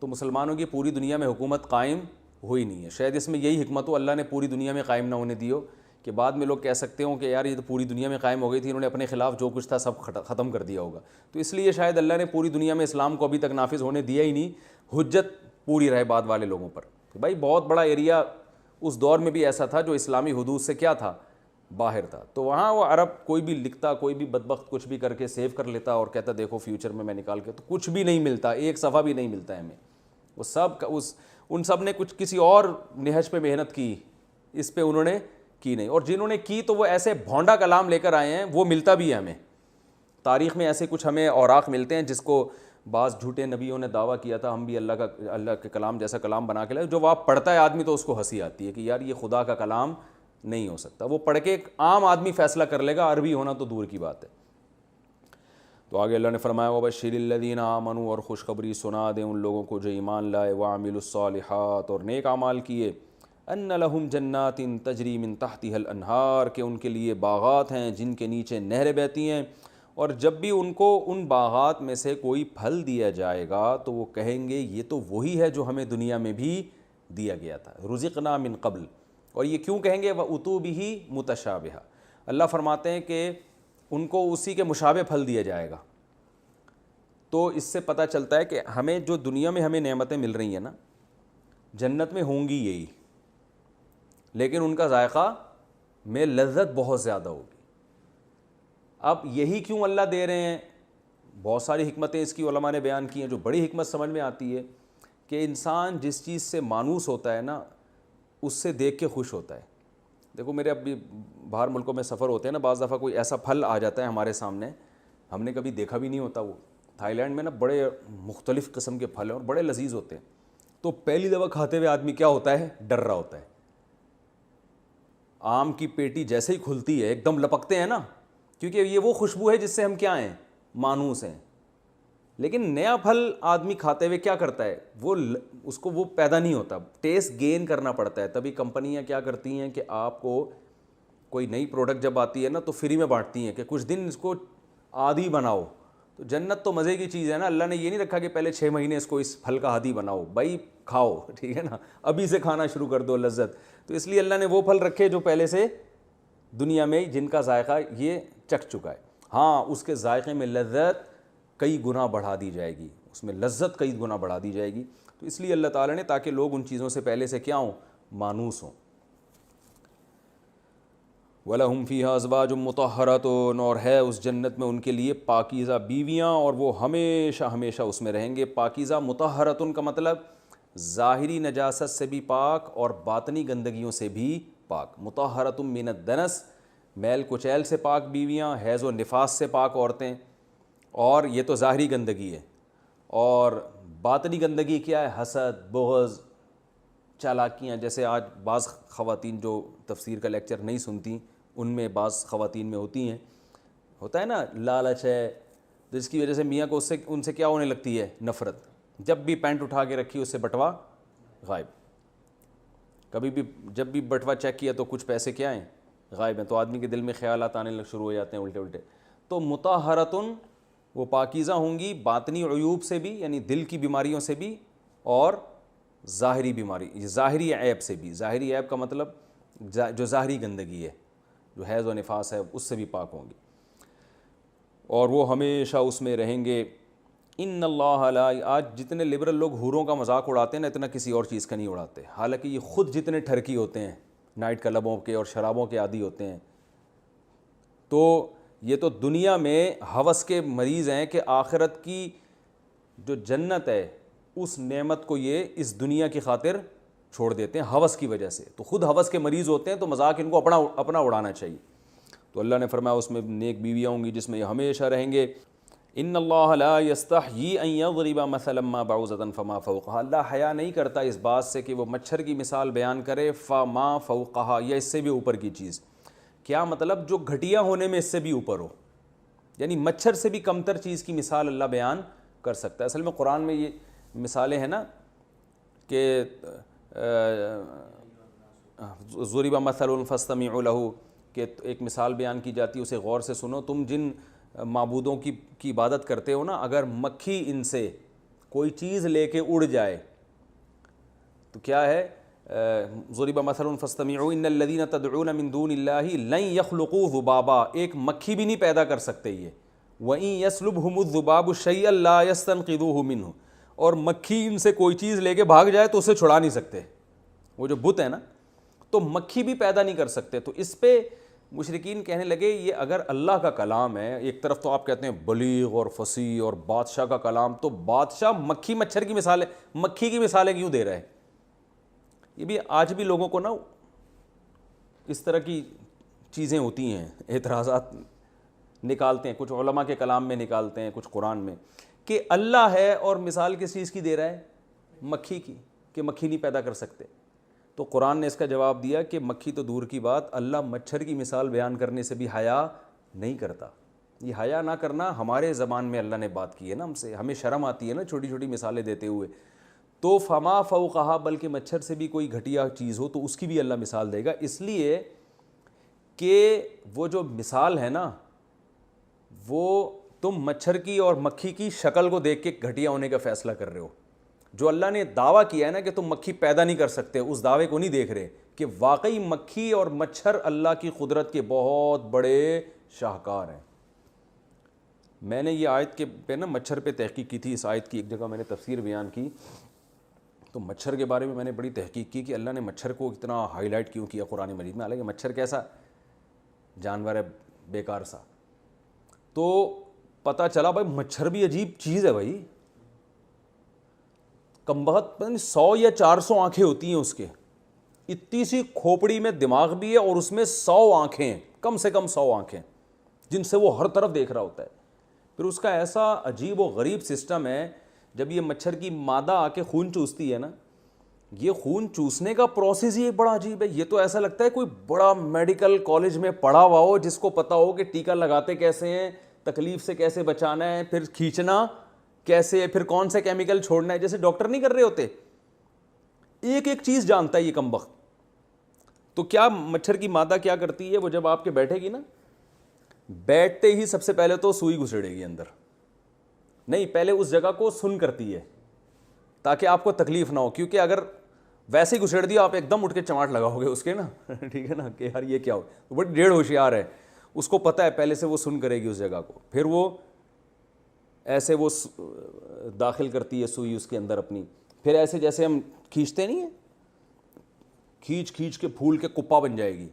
تو مسلمانوں کی پوری دنیا میں حکومت قائم ہوئی نہیں ہے. شاید اس میں یہی حکمت ہو اللہ نے پوری دنیا میں قائم نہ ہونے دی ہو کہ بعد میں لوگ کہہ سکتے ہوں کہ یار یہ تو پوری دنیا میں قائم ہو گئی تھی, انہوں نے اپنے خلاف جو کچھ تھا سب ختم کر دیا ہوگا. تو اس لیے شاید اللہ نے پوری دنیا میں اسلام کو ابھی تک نافذ ہونے دیا ہی نہیں, حجت پوری رہے بعد والے لوگوں پر. کہ بھائی بہت بڑا ایریا اس دور میں بھی ایسا تھا جو اسلامی حدود سے کیا تھا, باہر تھا, تو وہاں وہ عرب کوئی بھی لکھتا, کوئی بھی بدبخت کچھ بھی کر کے سیو کر لیتا اور کہتا دیکھو فیوچر میں نکال کے, تو کچھ بھی نہیں ملتا, ایک صفحہ بھی نہیں ملتا ہے ہمیں. وہ سب ان سب نے کچھ کسی اور نہج پہ محنت کی, اس پہ انہوں نے کی نہیں, اور جنہوں نے کی تو وہ ایسے بھونڈا کلام لے کر آئے ہیں, وہ ملتا بھی ہے ہمیں. تاریخ میں ایسے کچھ ہمیں اوراق ملتے ہیں جس کو بعض جھوٹے نبیوں نے دعویٰ کیا تھا ہم بھی اللہ کے کلام جیسا کلام بنا کے لائے, جو وہ پڑھتا ہے آدمی تو اس کو ہنسی آتی ہے کہ یار یہ خدا کا کلام نہیں ہو سکتا. وہ پڑھ کے ایک عام آدمی فیصلہ کر لے گا, عربی ہونا تو دور کی بات ہے. تو آگے اللہ نے فرمایا وبشر الذین آمنوا, اور خوشخبری سنا دیں ان لوگوں کو جو ایمان لائے, وعملوا الصالحات, اور نیک اعمال کیے, ان لہم جنات تجری من تحتها الانہار, کہ ان کے لیے باغات ہیں جن کے نیچے نہریں بہتی ہیں, اور جب بھی ان کو ان باغات میں سے کوئی پھل دیا جائے گا تو وہ کہیں گے یہ تو وہی ہے جو ہمیں دنیا میں بھی دیا گیا تھا, رزقنا من قبل. اور یہ کیوں کہیں گے وَأُتُوا بِهِ مُتَشَابِهًا, اللہ فرماتے ہیں کہ ان کو اسی کے مشابہ پھل دیا جائے گا. تو اس سے پتہ چلتا ہے کہ ہمیں جو دنیا میں ہمیں نعمتیں مل رہی ہیں نا, جنت میں ہوں گی یہی, لیکن ان کا ذائقہ میں لذت بہت زیادہ ہوگی. اب یہی کیوں اللہ دے رہے ہیں, بہت ساری حکمتیں اس کی علماء نے بیان کی ہیں. جو بڑی حکمت سمجھ میں آتی ہے کہ انسان جس چیز سے مانوس ہوتا ہے نا اس سے دیکھ کے خوش ہوتا ہے. دیکھو میرے اب بھی باہر ملکوں میں سفر ہوتے ہیں نا, بعض دفعہ کوئی ایسا پھل آ جاتا ہے ہمارے سامنے, ہم نے کبھی دیکھا بھی نہیں ہوتا. وہ تھائی لینڈ میں نا بڑے مختلف قسم کے پھل ہیں اور بڑے لذیذ ہوتے ہیں. تو پہلی دفعہ کھاتے ہوئے آدمی کیا ہوتا ہے, ڈر رہا ہوتا ہے. آم کی پیٹی جیسے ہی کھلتی ہے ایک دم لپکتے ہیں نا, کیونکہ یہ وہ خوشبو ہے جس سے ہم کیا ہیں, مانوس ہیں. لیکن نیا پھل آدمی کھاتے ہوئے کیا کرتا ہے, وہ اس کو وہ پیدا نہیں ہوتا, ٹیسٹ گین کرنا پڑتا ہے. تبھی کمپنیاں کیا کرتی ہیں کہ آپ کو کوئی نئی پروڈکٹ جب آتی ہے نا تو فری میں بانٹتی ہیں کہ کچھ دن اس کو عادی بناؤ. تو جنت تو مزے کی چیز ہے نا, اللہ نے یہ نہیں رکھا کہ پہلے 6 مہینے اس کو اس پھل کا عادی بناؤ, بھائی کھاؤ, ٹھیک ہے نا, ابھی سے کھانا شروع کر دو لذت. تو اس لیے اللہ نے وہ پھل رکھے جو پہلے سے دنیا میں جن کا ذائقہ یہ چکھ چکا ہے. ہاں اس کے ذائقے میں لذت کئی گنا بڑھا دی جائے گی, اس میں لذت کئی گنا بڑھا دی جائے گی. تو اس لیے اللہ تعالیٰ نے, تاکہ لوگ ان چیزوں سے پہلے سے کیا ہوں, مانوس ہوں. وَلَهُمْ فِيهَا أَزْوَاجٌ مُطَهَّرَةٌ, اور ہے اس جنت میں ان کے لیے پاکیزہ بیویاں, اور وہ ہمیشہ ہمیشہ اس میں رہیں گے. پاکیزہ مطہرۃ کا مطلب ظاہری نجاست سے بھی پاک اور باطنی گندگیوں سے بھی پاک. مطہرۃ من الدنس, میل کچیل سے پاک بیویاں, حیض و نفاس سے پاک عورتیں. اور یہ تو ظاہری گندگی ہے, اور باطنی گندگی کیا ہے, حسد, بغض, چالاکیاں. جیسے آج بعض خواتین جو تفسیر کا لیکچر نہیں سنتی, ان میں بعض خواتین میں ہوتی ہیں, ہوتا ہے نا لالچ ہے, جس کی وجہ سے میاں کو ان سے کیا ہونے لگتی ہے, نفرت. جب بھی پینٹ اٹھا کے رکھی اس سے بٹوا غائب, کبھی بھی جب بھی بٹوا چیک کیا تو کچھ پیسے کیا ہیں, غائب ہیں. تو آدمی کے دل میں خیالات آنے شروع ہو جاتے ہیں الٹے الٹے. تو مطہرۃ وہ پاکیزہ ہوں گی باطنی عیوب سے بھی, یعنی دل کی بیماریوں سے بھی, اور ظاہری بیماری, ظاہری عیب سے بھی. ظاہری عیب کا مطلب جو ظاہری گندگی ہے, جو حیض و نفاس ہے, اس سے بھی پاک ہوں گی, اور وہ ہمیشہ اس میں رہیں گے. ان اللہ لا, آج جتنے لبرل لوگ حوروں کا مذاق اڑاتے ہیں نا, اتنا کسی اور چیز کا نہیں اڑاتے, حالانکہ یہ خود جتنے ٹھرکی ہوتے ہیں نائٹ کلبوں کے اور شرابوں کے عادی ہوتے ہیں. تو یہ تو دنیا میں ہوس کے مریض ہیں کہ آخرت کی جو جنت ہے اس نعمت کو یہ اس دنیا کی خاطر چھوڑ دیتے ہیں ہوس کی وجہ سے. تو خود ہوس کے مریض ہوتے ہیں تو مذاق ان کو اپنا اڑانا چاہیے. تو اللہ نے فرمایا اس میں نیک بیویاں ہوں گی جس میں یہ ہمیشہ رہیں گے. ان اللہ لا یستحیی ان یضرب مثلا ما بعوضۃ فما فوقها. اللہ حیا نہیں کرتا اس بات سے کہ وہ مچھر کی مثال بیان کرے فما فوقها یا اس سے بھی اوپر کی چیز. کیا مطلب؟ جو گھٹیا ہونے میں اس سے بھی اوپر ہو, یعنی مچھر سے بھی کمتر چیز کی مثال اللہ بیان کر سکتا ہے. اصل میں قرآن میں یہ مثالیں ہیں نا کہ ضرب مثل فاستمعوا له, کہ ایک مثال بیان کی جاتی ہے اسے غور سے سنو. تم جن معبودوں کی عبادت کرتے ہو نا, اگر مکھی ان سے کوئی چیز لے کے اڑ جائے تو کیا ہے؟ ضرب مثل فاستمعوا ان الذين تدعون من دون الله لن يخلقوا ذبابا. ایک مکھی بھی نہیں پیدا کر سکتے یہ. وَإِن يَسْلُبْهُمُ الذُّبَابُ شَيْئًا لَا يَسْتَنْقِذُوهُ مِنْهُ. اور مکھی ان سے کوئی چیز لے کے بھاگ جائے تو اسے چھڑا نہیں سکتے. وہ جو بت ہے نا, تو مکھی بھی پیدا نہیں کر سکتے. تو اس پہ مشرکین کہنے لگے یہ اگر اللہ کا کلام ہے, ایک طرف تو آپ کہتے ہیں بلیغ اور فصیح اور بادشاہ کا کلام, تو بادشاہ مکھی مچھر کی مثالیں, مکھی کی مثالیں کیوں دے رہا ہے؟ یہ بھی آج بھی لوگوں کو نا اس طرح کی چیزیں ہوتی ہیں, اعتراضات نکالتے ہیں, کچھ علماء کے کلام میں نکالتے ہیں, کچھ قرآن میں, کہ اللہ ہے اور مثال کس چیز کی دے رہا ہے؟ مکھی کی, کہ مکھی نہیں پیدا کر سکتے. تو قرآن نے اس کا جواب دیا کہ مکھی تو دور کی بات, اللہ مچھر کی مثال بیان کرنے سے بھی حیا نہیں کرتا. یہ حیا نہ کرنا ہمارے زبان میں اللہ نے بات کی ہے نا ہم سے, ہمیں شرم آتی ہے نا چھوٹی چھوٹی مثالیں دیتے ہوئے. تو فما فوقہا, بلکہ مچھر سے بھی کوئی گھٹیا چیز ہو تو اس کی بھی اللہ مثال دے گا. اس لیے کہ وہ جو مثال ہے نا, وہ تم مچھر کی اور مکھی کی شکل کو دیکھ کے گھٹیا ہونے کا فیصلہ کر رہے ہو. جو اللہ نے دعویٰ کیا ہے نا کہ تم مکھی پیدا نہیں کر سکتے, اس دعوے کو نہیں دیکھ رہے کہ واقعی مکھی اور مچھر اللہ کی قدرت کے بہت بڑے شاہکار ہیں. میں نے یہ آیت کے پہ نا مچھر پہ تحقیق کی تھی. اس آیت کی ایک جگہ میں نے تفسیر بیان کی, تو مچھر کے بارے میں میں نے بڑی تحقیق کی کہ اللہ نے مچھر کو اتنا ہائی لائٹ کیوں کیا قرآن مجید میں. حالانکہ مچھر کیسا جانور ہے, بیکار سا. تو پتہ چلا بھائی مچھر بھی عجیب چیز ہے بھائی. کم بہت 100 یا 400 آنکھیں ہوتی ہیں اس کے, اتنی سی کھوپڑی میں دماغ بھی ہے اور اس میں 100 آنکھیں ہیں, کم سے کم 100 آنکھیں جن سے وہ ہر طرف دیکھ رہا ہوتا ہے. پھر اس کا ایسا عجیب و غریب سسٹم ہے, جب یہ مچھر کی مادہ آ کے خون چوستی ہے نا, یہ خون چوسنے کا پروسیس ہی بڑا عجیب ہے. یہ تو ایسا لگتا ہے کوئی بڑا میڈیکل کالج میں پڑھا ہوا ہو جس کو پتا ہو کہ ٹیکا لگاتے کیسے ہیں, تکلیف سے کیسے بچانا ہے, پھر کھینچنا کیسے, پھر کون سے کیمیکل چھوڑنا ہے, جیسے ڈاکٹر نہیں کر رہے ہوتے. ایک ایک چیز جانتا ہے یہ کمبخت. تو کیا مچھر کی مادہ کیا کرتی ہے, وہ جب آپ کے بیٹھے گی نا, بیٹھتے ہی سب سے پہلے تو سوئی گھسیڑے گی اندر. نہیں, پہلے اس جگہ کو سن کرتی ہے تاکہ آپ کو تکلیف نہ ہو, کیونکہ اگر ویسے ہی گھسیڑ دیا آپ ایک دم اٹھ کے چماٹ لگاؤ گے اس کے نا, ٹھیک ہے نا, کہ یار یہ کیا ہو. بڑی ڈیڑھ ہوشیار ہے, اس کو پتہ ہے پہلے سے وہ سن کرے گی اس جگہ کو. پھر وہ ایسے وہ داخل کرتی ہے سوئی اس کے اندر اپنی, پھر ایسے جیسے ہم کھینچتے نہیں ہیں, کھینچ کھینچ کے پھول کے کپا بن جائے گی.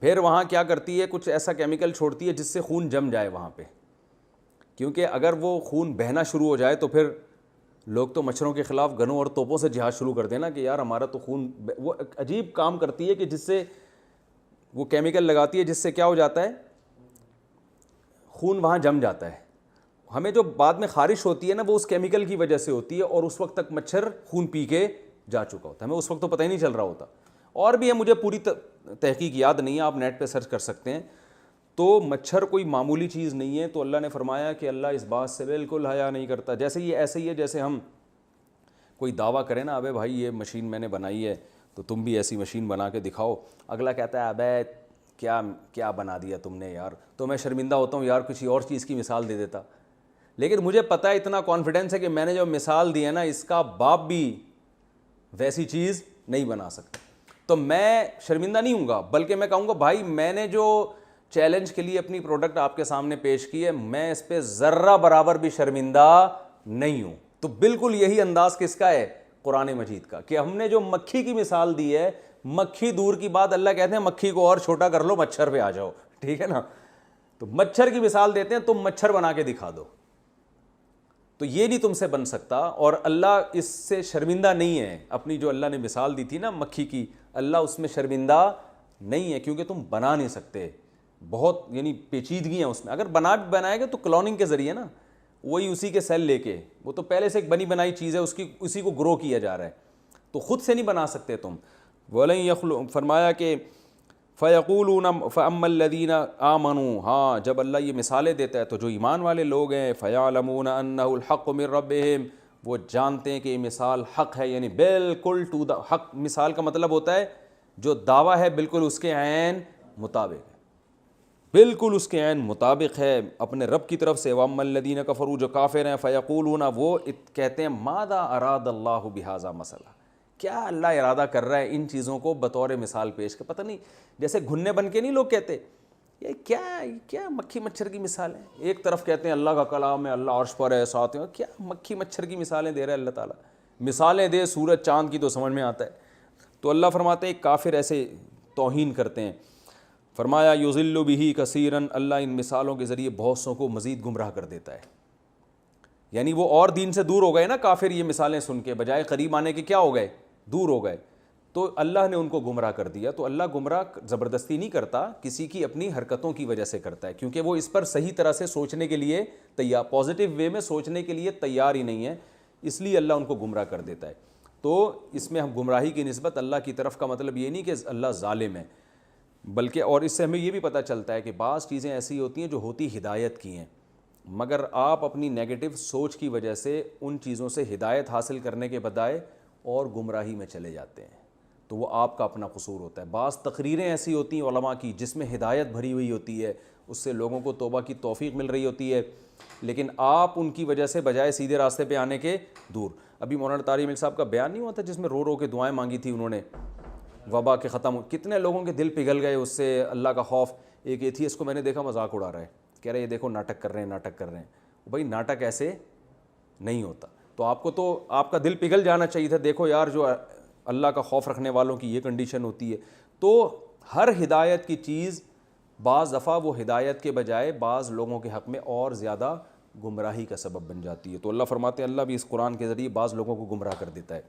پھر وہاں کیا کرتی ہے, کچھ ایسا کیمیکل چھوڑتی ہے جس سے خون جم جائے وہاں پہ, کیونکہ اگر وہ خون بہنا شروع ہو جائے تو پھر لوگ تو مچھروں کے خلاف گنوں اور توپوں سے جہاد شروع کر دینا کہ یار ہمارا تو خون. وہ عجیب کام کرتی ہے کہ جس سے وہ کیمیکل لگاتی ہے جس سے کیا ہو جاتا ہے, خون وہاں جم جاتا ہے. ہمیں جو بعد میں خارش ہوتی ہے نا, وہ اس کیمیکل کی وجہ سے ہوتی ہے, اور اس وقت تک مچھر خون پی کے جا چکا ہوتا ہے, ہمیں اس وقت تو پتہ ہی نہیں چل رہا ہوتا. اور بھی ہے, مجھے پوری تحقیق یاد نہیں ہے, آپ نیٹ پہ سرچ کر سکتے ہیں. تو مچھر کوئی معمولی چیز نہیں ہے. تو اللہ نے فرمایا کہ اللہ اس بات سے بالکل حیا نہیں کرتا. جیسے یہ ایسے ہی ہے جیسے ہم کوئی دعویٰ کریں نا, ابے بھائی یہ مشین میں نے بنائی ہے تو تم بھی ایسی مشین بنا کے دکھاؤ. اگلا کہتا ہے ابے کیا بنا دیا تم نے یار, تو میں شرمندہ ہوتا ہوں یار, کسی اور چیز کی مثال دے دیتا. لیکن مجھے پتہ ہے, اتنا کانفیڈنس ہے کہ میں نے جو مثال دی ہے نا, اس کا باپ بھی ویسی چیز نہیں بنا سکتا. تو میں شرمندہ نہیں ہوں گا, بلکہ میں کہوں گا بھائی میں نے جو چیلنج کے لیے اپنی پروڈکٹ آپ کے سامنے پیش کی ہے, میں اس پہ ذرہ برابر بھی شرمندہ نہیں ہوں. تو بالکل یہی انداز کس کا ہے, قرآن مجید کا کہ ہم نے جو مکھی کی مثال دی ہے، مکھی دور کی بات، اللہ کہتے ہیں مکھی کو اور چھوٹا کر لو، مچھر پہ آ جاؤ، ٹھیک ہے نا. تو مچھر کی مثال دیتے ہیں، تم مچھر بنا کے دکھا دو. تو یہ نہیں تم سے بن سکتا، اور اللہ اس سے شرمندہ نہیں ہے. اپنی جو اللہ نے مثال دی تھی نا مکھی کی، اللہ اس میں شرمندہ نہیں ہے، کیونکہ تم بنا نہیں سکتے. بہت یعنی پیچیدگی ہیں اس میں. اگر بنائے گا تو کلوننگ کے ذریعے نا، وہی اسی کے سیل لے کے، وہ تو پہلے سے ایک بنی بنائی چیز ہے، اسی کو گرو کیا جا رہا ہے، تو خود سے نہیں بنا سکتے تم. وَلَن يَخْلُقُ، فرمایا کہ فَيَقُولُونَ فَأَمَّا الَّذِينَ آمَنُوا، ہاں جب اللہ یہ مثالیں دیتا ہے تو جو ایمان والے لوگ ہیں، فَيَعْلَمُونَ أَنَّهُ الْحَقُّ مِن رَبِّهِمْ، وہ جانتے ہیں کہ یہ مثال حق ہے، یعنی بالکل ٹو دا حق. مثال کا مطلب ہوتا ہے جو دعویٰ ہے بالکل اس کے عین مطابق ہے، بالکل اس کے عین مطابق ہے اپنے رب کی طرف سے. وَأَمَّا الَّذِينَ كَفَرُوا، جو کافر ہیں، فَيَقُولُونَ، وہ کہتے ہیں ماذا اراد اللہ بہذا مثلا، کیا اللہ ارادہ کر رہا ہے ان چیزوں کو بطور مثال پیش کر. پتہ نہیں جیسے گھننے بن کے نہیں لوگ کہتے یہ کیا مکھی مچھر کی مثال ہے. ایک طرف کہتے ہیں اللہ کا کلام ہے، اللہ عرش پر ہے، ساتھ ہیں، کیا مکھی مچھر کی مثالیں دے رہا ہے اللہ تعالیٰ. مثالیں دے سورج چاند کی تو سمجھ میں آتا ہے. تو اللہ فرماتے ہیں کافر ایسے توہین کرتے ہیں. فرمایا یضل بہ کثیرا، اللہ ان مثالوں کے ذریعے بہت سوں کو مزید گمراہ کر دیتا ہے. یعنی وہ اور دین سے دور ہو گئے نا کافر، یہ مثالیں سن کے بجائے قریب آنے کے کیا ہو گئے، دور ہو گئے. تو اللہ نے ان کو گمراہ کر دیا. تو اللہ گمراہ زبردستی نہیں کرتا، کسی کی اپنی حرکتوں کی وجہ سے کرتا ہے، کیونکہ وہ اس پر صحیح طرح سے سوچنے کے لیے تیار، پازیٹیو وے میں سوچنے کے لیے تیار ہی نہیں ہے، اس لیے اللہ ان کو گمراہ کر دیتا ہے. تو اس میں ہم گمراہی کی نسبت اللہ کی طرف کا مطلب یہ نہیں کہ اللہ ظالم ہے، بلکہ اور اس سے ہمیں یہ بھی پتہ چلتا ہے کہ بعض چیزیں ایسی ہوتی ہیں جو ہوتی ہدایت کی ہیں، مگر آپ اپنی نیگیٹو سوچ کی وجہ سے ان چیزوں سے ہدایت حاصل کرنے کے بجائے اور گمراہی میں چلے جاتے ہیں، تو وہ آپ کا اپنا قصور ہوتا ہے. بعض تقریریں ایسی ہوتی ہیں علماء کی جس میں ہدایت بھری ہوئی ہوتی ہے، اس سے لوگوں کو توبہ کی توفیق مل رہی ہوتی ہے، لیکن آپ ان کی وجہ سے بجائے سیدھے راستے پہ آنے کے دور. ابھی مولانا طارق مل صاحب کا بیان نہیں ہوا تھا جس میں رو رو کے دعائیں مانگی تھی انہوں نے وبا کے ختم، کتنے لوگوں کے دل پگھل گئے اس سے، اللہ کا خوف. ایک ایتھیسٹ کو میں نے دیکھا مذاق اڑا رہا ہے، کہہ رہے یہ دیکھو ناٹک کر رہے ہیں، ناٹک کر رہے ہیں. بھائی ناٹک ایسے نہیں ہوتا. تو آپ کو تو آپ کا دل پگھل جانا چاہیے تھا، دیکھو یار جو اللہ کا خوف رکھنے والوں کی یہ کنڈیشن ہوتی ہے. تو ہر ہدایت کی چیز بعض دفعہ وہ ہدایت کے بجائے بعض لوگوں کے حق میں اور زیادہ گمراہی کا سبب بن جاتی ہے. تو اللہ فرماتے ہیں اللہ بھی اس قرآن کے ذریعے بعض لوگوں کو گمراہ کر دیتا ہے.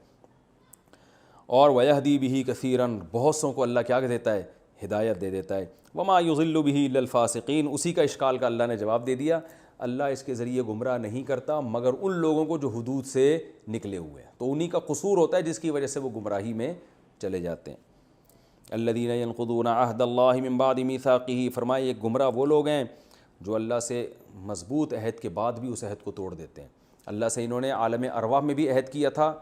اور وَيَهْدِي بِهِ كَثِيرًا، بہت سوں کو اللہ کیا دیتا ہے، ہدایت دے دیتا ہے. وَمَا يُضِلُّ بِهِ إِلَّا الْفَاسِقِينَ، اسی کا اشکال کا اللہ نے جواب دے دیا. اللہ اس کے ذریعے گمراہ نہیں کرتا مگر ان لوگوں کو جو حدود سے نکلے ہوئے ہیں، تو انہی کا قصور ہوتا ہے جس کی وجہ سے وہ گمراہی میں چلے جاتے ہیں. الذین ینقضون عہد اللہ من بعد میثاقہ، فرمائے یہ گمراہ وہ لوگ ہیں جو اللہ سے مضبوط عہد کے بعد بھی اس عہد کو توڑ دیتے ہیں. اللہ سے انہوں نے عالم ارواح میں بھی عہد کیا تھا،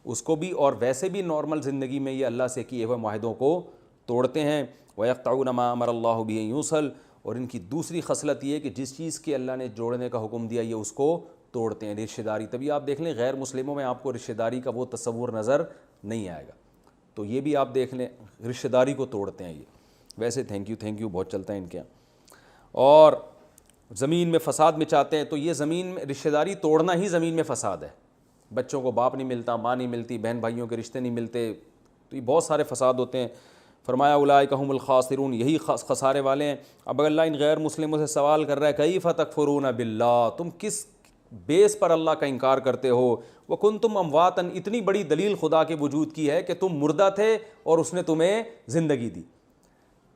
اس کو بھی، اور ویسے بھی نارمل زندگی میں یہ اللہ سے کیے ہوئے معاہدوں کو توڑتے ہیں. وَيَقْطَعُونَ مَا أَمَرَ اللَّهُ بِهِ أَن يُوصَلَ، اور ان کی دوسری خصلت یہ ہے کہ جس چیز کے اللہ نے جوڑنے کا حکم دیا یہ اس کو توڑتے ہیں. رشتہ داری، تبھی آپ دیکھ لیں غیر مسلموں میں آپ کو رشتہ داری کا وہ تصور نظر نہیں آئے گا. تو یہ بھی آپ دیکھ لیں رشتہ داری کو توڑتے ہیں یہ. ویسے تھینک یو بہت چلتا ہے ان کے یہاں. اور زمین میں فساد مچاتے ہیں، تو یہ زمین میں رشتہ داری توڑنا ہی زمین میں فساد ہے. بچوں کو باپ نہیں ملتا، ماں نہیں ملتی، بہن بھائیوں کے رشتے نہیں ملتے، تو یہ بہت سارے فساد ہوتے ہیں. فرمایا اولئک هم الخاسرون، یہی خسارے والے ہیں. اب اللہ ان غیر مسلموں سے سوال کر رہا ہے کیف تکفرون باللہ، تم کس بیس پر اللہ کا انکار کرتے ہو. وکنتم امواتا، اتنی بڑی دلیل خدا کے وجود کی ہے کہ تم مردہ تھے اور اس نے تمہیں زندگی دی.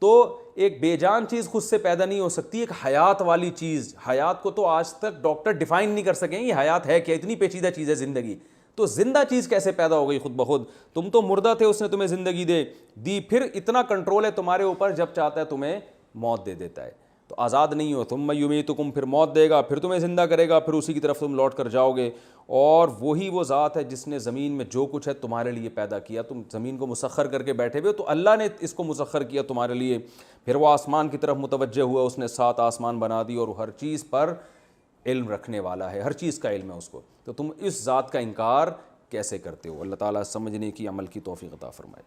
تو ایک بے جان چیز خود سے پیدا نہیں ہو سکتی، ایک حیات والی چیز. حیات کو تو آج تک ڈاکٹر ڈیفائن نہیں کر سکیں یہ حیات ہے کیا، اتنی پیچیدہ چیز ہے زندگی. تو زندہ چیز کیسے پیدا ہو گئی خود بخود؟ تم تو مردہ تھے، اس نے تمہیں زندگی دی. پھر اتنا کنٹرول ہے تمہارے اوپر، جب چاہتا ہے تمہیں موت دے دیتا ہے. تو آزاد نہیں ہو. ثم یمیتکم، پھر موت دے گا، پھر تمہیں زندہ کرے گا، پھر اسی کی طرف تم لوٹ کر جاؤ گے. اور وہی وہ ذات ہے جس نے زمین میں جو کچھ ہے تمہارے لیے پیدا کیا. تم زمین کو مسخر کر کے بیٹھے ہوئے، تو اللہ نے اس کو مسخر کیا تمہارے لیے. پھر وہ آسمان کی طرف متوجہ ہوا، اس نے 7 آسمان بنا دی، اور ہر چیز پر علم رکھنے والا ہے، ہر چیز کا علم ہے اس کو. تو تم اس ذات کا انکار کیسے کرتے ہو؟ اللہ تعالیٰ سمجھنے کی، عمل کی توفیق عطا فرمائے.